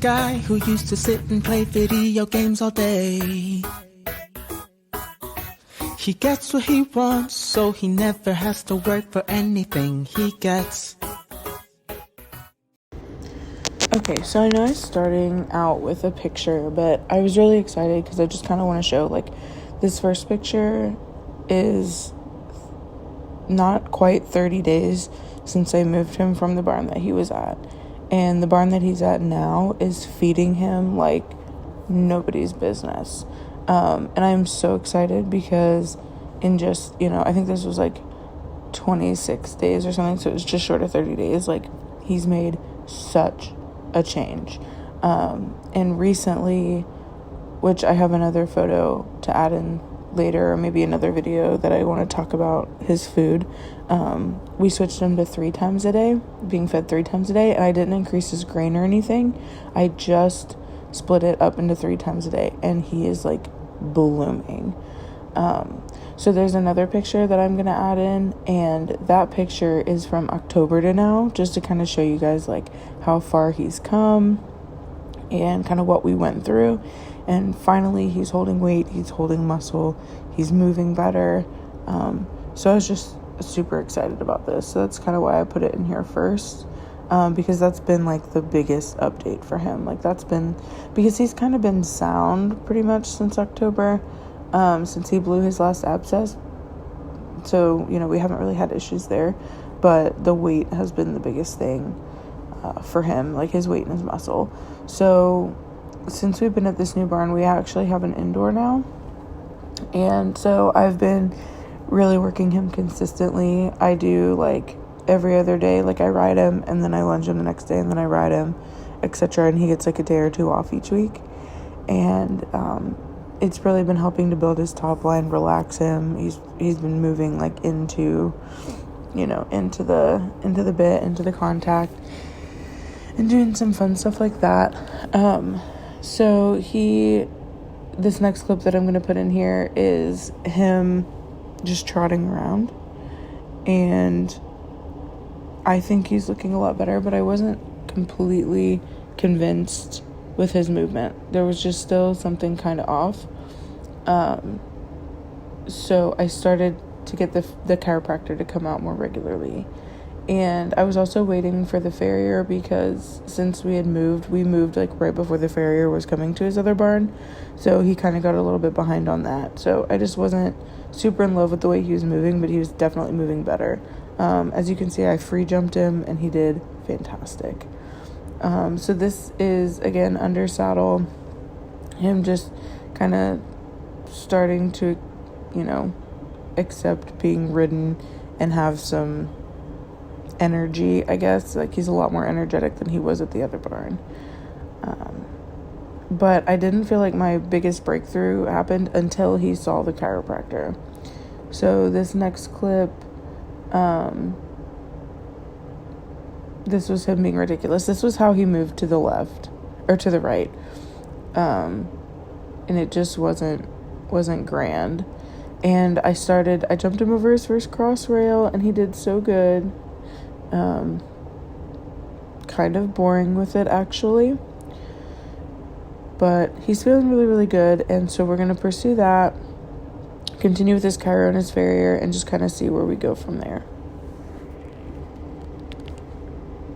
guy who used to sit and play video games all day. He gets what he wants, so he never has to work for anything he gets. Okay, so I know I'm starting out with a picture, but I was really excited because I just kind of want to show, like, this first picture is not quite 30 days since I moved him from the barn that he was at. And the barn that he's at now is feeding him like nobody's business. And I'm so excited because in just, I think this was like 26 days or something, so it was just short of 30 days. Like, he's made such a change. And recently, which I have another photo to add in later, or maybe another video that I want to talk about his food, we switched him to 3 times a day, being fed 3 times a day, and I didn't increase his grain or anything. I just split it up into 3 times a day, and he is like blooming. So there's another picture that I'm going to add in, and that picture is from October to now, just to kind of show you guys like how far he's come and kind of what we went through. And finally, he's holding weight, he's holding muscle, he's moving better. So I was just super excited about this. So that's kind of why I put it in here first, because that's been like the biggest update for him. Like, that's been because he's kind of been sound pretty much since October, since he blew his last abscess. So, we haven't really had issues there, but the weight has been the biggest thing for him, like his weight and his muscle. So since we've been at this new barn, we actually have an indoor now. And so I've been really working him consistently. I do like every other day, like I ride him and then I lunge him the next day and then I ride him, etc. And he gets like a day or 2 off each week. And it's really been helping to build his top line, relax him. He's been moving like into the bit, into the contact, and doing some fun stuff like that. So this next clip that I'm going to put in here is him just trotting around, and I think he's looking a lot better, but I wasn't completely convinced with his movement. There was just still something kind of off. So I started to get the chiropractor to come out more regularly. And I was also waiting for the farrier because since we moved like right before the farrier was coming to his other barn. So he kind of got a little bit behind on that. So I just wasn't super in love with the way he was moving, but he was definitely moving better. As you can see, I free jumped him and he did fantastic. So this is, again, under saddle, him just kind of starting to, accept being ridden and have some energy, I guess. Like, he's a lot more energetic than he was at the other barn. But I didn't feel like my biggest breakthrough happened until he saw the chiropractor. So this next clip, this was him being ridiculous. This was how he moved to the left or to the right. And it just wasn't grand. And I jumped him over his first cross rail and he did so good. Kind of boring with it, actually. But he's feeling really, really good. And so we're going to pursue that, continue with his chiro and his farrier, and just kind of see where we go from there.